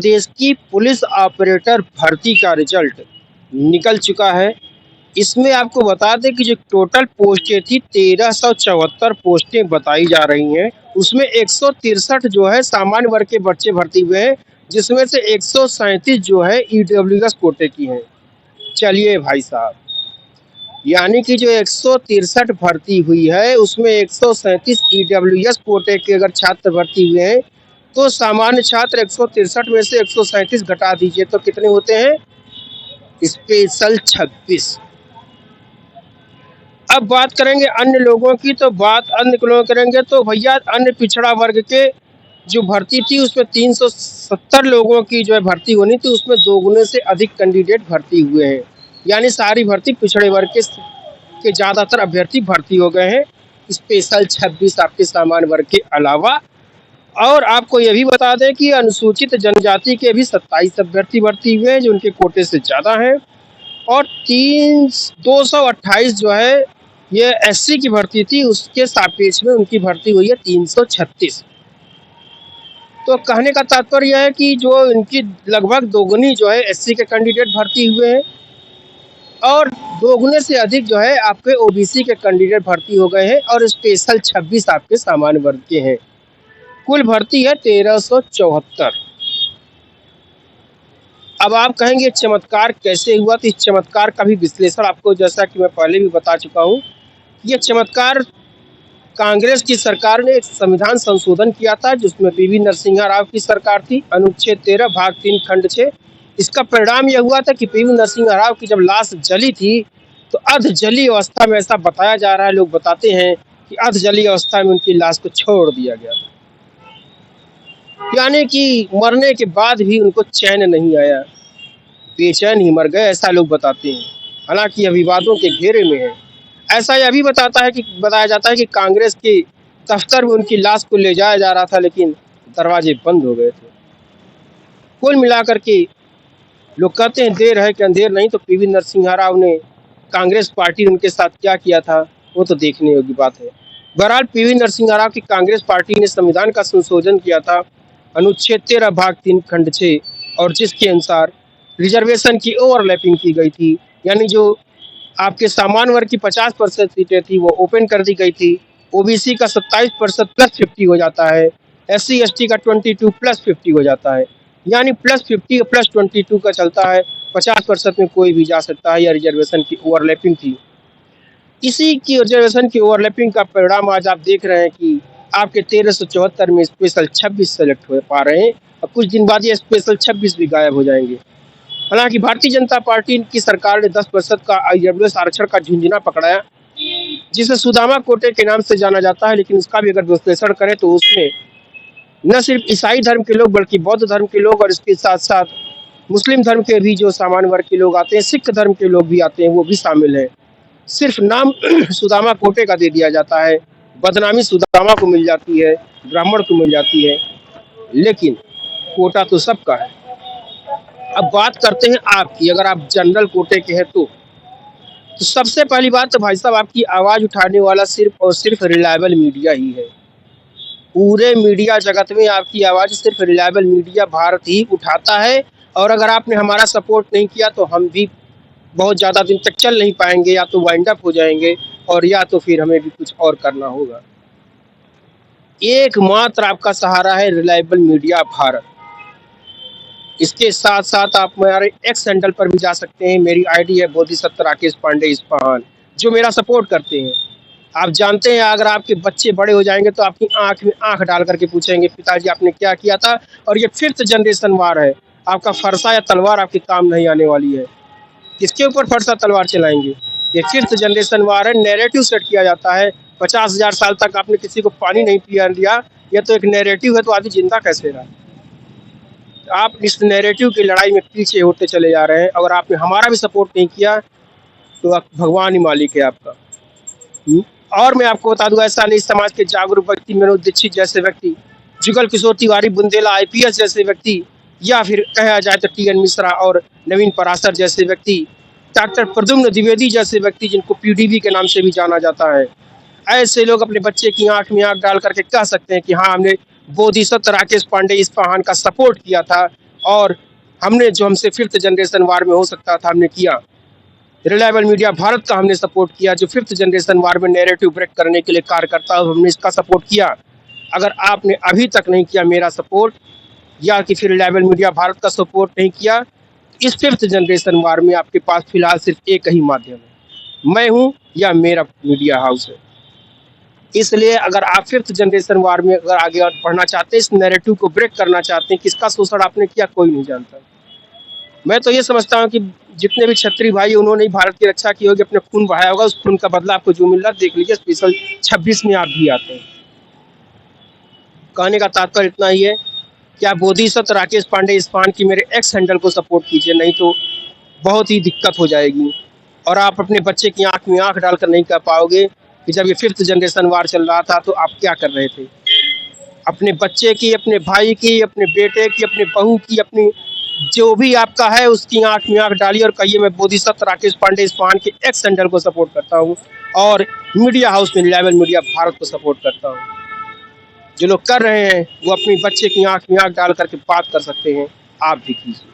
देश की police operator भर्ती का रिजल्ट निकल चुका है। इसमें आपको बता दें कि जो टोटल पोस्टें थी 1374 पोस्टें बताई जा रही हैं। उसमें 163 जो है सामान्य वर्ग के बच्चे भर्ती हुए हैं, जिसमें से 137 जो है ईडब्ल्यूएस कोटे की हैं। चलिए भाई साहब, यानी कि जो 163 भर्ती हुई है उसमें 137 ईडब्ल्यूएस कोटे के अगर छात्र भर्ती हुए हैं, तो सामान्य छात्र 163 में से 137 घटा दीजिए तो कितने होते हैं? स्पेशल 26। अब बात करेंगे अन्य लोगों की, तो बात अन्य लोग करेंगे तो भैया अन्य पिछड़ा वर्ग के जो भर्ती थी उसमें 370 लोगों की जो है भर्ती होनी थी, उसमें दोगुने से अधिक कैंडिडेट भर्ती हुए हैं। यानी सारी भर्ती पिछड़े वर्ग के ज़्यादातर अभ्यर्थी भर्ती हो गए हैं, स्पेशल 26 आपके सामान्य वर्ग के अलावा। और आपको ये भी बता दें कि अनुसूचित जनजाति के भी 27 अभ्यर्थी भर्ती हुए हैं जो उनके कोटे से ज़्यादा हैं, और 228 जो है ये एससी की भर्ती थी, उसके सापेक्ष में उनकी भर्ती हुई है 336। तो कहने का तात्पर्य है कि जो इनकी लगभग दोगुनी जो है एससी के कैंडिडेट भर्ती हुए हैं, और दोगुने से अधिक जो है आपके ओबीसी के कैंडिडेट भर्ती हो गए हैं, और स्पेशल 26 आपके सामान्य वर्ग के हैं। कुल भर्ती है 1374। अब आप कहेंगे चमत्कार कैसे हुआ, तो इस चमत्कार का भी विश्लेषण आपको जैसा कि मैं पहले भी बता चुका हूँ। ये चमत्कार कांग्रेस की सरकार ने एक संविधान संशोधन किया था जिसमें पीवी नरसिम्हा राव की सरकार थी। अनुच्छेद 13 भाग 3 खंड 6। इसका परिणाम यह हुआ था कि पीवी नरसिम्हा राव की जब लाश जली थी तो अर्ध जली अवस्था में, ऐसा बताया जा रहा है, लोग बताते हैं कि अर्ध जली अवस्था में उनकी लाश को छोड़ दिया गया था, यानी कि मरने के बाद भी उनको चैन नहीं आया, बेचैन ही मर गए, ऐसा लोग बताते हैं। हालांकि यह विवादों के घेरे में है। ऐसा यह भी बताया जाता है कि कांग्रेस के दफ्तर में उनकी लाश को ले जाया जा रहा था, लेकिन दरवाजे बंद हो गए थे। कुल मिलाकर के लोग कहते हैं देर है कि अंधेर नहीं, तो पीवी नरसिम्हा राव ने, कांग्रेस पार्टी ने उनके साथ क्या किया था वो तो देखने योग्य बात है। बहरहाल पीवी नरसिम्हा राव की कांग्रेस पार्टी ने संविधान का संशोधन किया था अनुच्छेद 13 भाग 3 खंड 6, और जिसके अनुसार रिजर्वेशन की ओवरलैपिंग की गई थी, यानी जो आपके सामान्य वर्ग की 50% सीटें थी वो ओपन कर दी गई थी। ओबीसी का 27% प्लस 50 हो जाता है, एससी एसटी का 22 प्लस 50 हो जाता है, यानी प्लस 50 प्लस 22 का चलता है। 50% में कोई भी जा सकता है। यह रिजर्वेशन की ओवरलैपिंग थी। इसी की रिजर्वेशन की ओवरलैपिंग का परिणाम आज आप देख रहे हैं कि आपके 1374 में स्पेशल 26 सेलेक्ट हो पा रहे हैं, और कुछ दिन बाद ये स्पेशल 26 भी गायब हो जाएंगे। हालांकि भारतीय जनता पार्टी की सरकार ने 10% का ईडब्ल्यूएस आरक्षण का झुंझुना पकड़ाया, जिसे सुदामा कोटे के नाम से जाना जाता है, लेकिन इसका भी अगर विश्लेषण करें तो उसमें न सिर्फ ईसाई धर्म के लोग बल्कि बौद्ध धर्म के लोग, और इसके साथ साथ मुस्लिम धर्म के भी जो सामान्य वर्ग के लोग आते हैं, सिख धर्म के लोग भी आते हैं, वो भी शामिल हैं। सिर्फ नाम सुदामा कोटे का दे दिया जाता है, बदनामी सुदामा को मिल जाती है, ब्राह्मण को मिल जाती है, लेकिन कोटा तो सबका है। अब बात करते हैं आपकी, अगर आप जनरल कोटे के हैं तो सबसे पहली बात तो भाई साहब, आपकी आवाज़ उठाने वाला सिर्फ और सिर्फ रिलायबल मीडिया ही है। पूरे मीडिया जगत में आपकी आवाज़ सिर्फ रिलायबल मीडिया भारत ही उठाता है, और अगर आपने हमारा सपोर्ट नहीं किया तो हम भी बहुत ज़्यादा दिन तक चल नहीं पाएंगे, या तो वाइंड अप हो जाएंगे, और या तो फिर हमें भी कुछ और करना होगा। एकमात्र आपका सहारा है रिलायबल मीडिया भारत। इसके साथ साथ आप हमारे एक्स हैंडल पर भी जा सकते हैं। मेरी आईडी है बोधिसत्व राकेश पांडे इस्पाहान, जो मेरा सपोर्ट करते हैं। आप जानते हैं अगर आपके बच्चे बड़े हो जाएंगे तो आपकी आंख में आंख डाल करके पूछेंगे पिताजी आपने क्या किया था, और ये 5th जनरेशन वार है। आपका फरसा या तलवार आपके काम नहीं आने वाली है। किसके ऊपर फरसा तलवार चलाएंगे? ये 5th जनरेशन वार है। नैरेटिव सेट किया जाता है। 50,000 साल तक आपने किसी को पानी नहीं पिया दिया, यह तो एक नैरेटिव है, तो आदमी जिंदा कैसे रहा? आप इस नैरेटिव की लड़ाई में पीछे होते चले जा रहे हैं। अगर आपने हमारा भी सपोर्ट नहीं किया तो भगवान ही मालिक है आपका। और मैं आपको बता दूं, ऐसा नहीं, समाज के जागरूक व्यक्ति मनोज दीक्षित जैसे व्यक्ति, जुगल किशोर तिवारी बुंदेला आईपीएस जैसे व्यक्ति, या फिर कहा जाए तो टीएन मिश्रा और नवीन पराशर जैसे व्यक्ति, डॉक्टर प्रद्युम्न द्विवेदी जैसे व्यक्ति जिनको पीडीबी के नाम से भी जाना जाता है, ऐसे लोग अपने बच्चे की आंख में आंख डाल करके कह सकते हैं कि हाँ, हमने बोधिसत्व राकेश पांडे इस्पाहान का सपोर्ट किया था, और हमने जो हमसे फिफ्थ जनरेशन वार में हो सकता था हमने किया। रिलायबल मीडिया भारत का हमने सपोर्ट किया, जो फिफ्थ जनरेशन वार में नैरेटिव ब्रेक करने के लिए कार्य करता है हमने इसका सपोर्ट किया। अगर आपने अभी तक नहीं किया मेरा सपोर्ट या कि फिर रिलायबल मीडिया भारत का सपोर्ट नहीं किया, इस फिफ्थ जनरेशन वार में आपके पास फिलहाल सिर्फ एक ही माध्यम है, मैं हूं या मेरा मीडिया हाउस है। इसलिए अगर आप फिफ्थ जनरेशन वार में अगर आगे बढ़ना चाहते हैं, इस नैरेटिव को ब्रेक करना चाहते हैं, किसका शोषण आपने किया कोई नहीं जानता। मैं तो ये समझता हूँ कि जितने भी क्षत्रिय भाई उन्होंने भारत की रक्षा की होगी, अपने खून बहाया होगा, उस खून का बदला आपको जो मिल रहा है देख लीजिए। स्पेशल 26 में आप भी आते हैं। कहने का तात्पर्य इतना ही है कि आप बोधिसत्व राकेश पांडे इस्फान की मेरे एक्स हैंडल को सपोर्ट कीजिए, नहीं तो बहुत ही दिक्कत हो जाएगी। और आप अपने बच्चे की आंख में आंख डालकर नहीं कह पाओगे कि जब ये फिफ्थ जनरेशन वार चल रहा था तो आप क्या कर रहे थे। अपने बच्चे की, अपने भाई की, अपने बेटे की, अपने बहू की, अपनी जो भी आपका है उसकी आंख में आंख डालिए और कहिए मैं बोधिसत्व राकेश पांडे इस्फान के एक्स हैंडल को सपोर्ट करता हूँ और मीडिया हाउस में रिलायबल मीडिया भारत को सपोर्ट करता हूँ। जो लोग कर रहे हैं वो अपनी बच्चे की आंख में आंख डाल करके बात कर सकते हैं, आप भी कीजिए।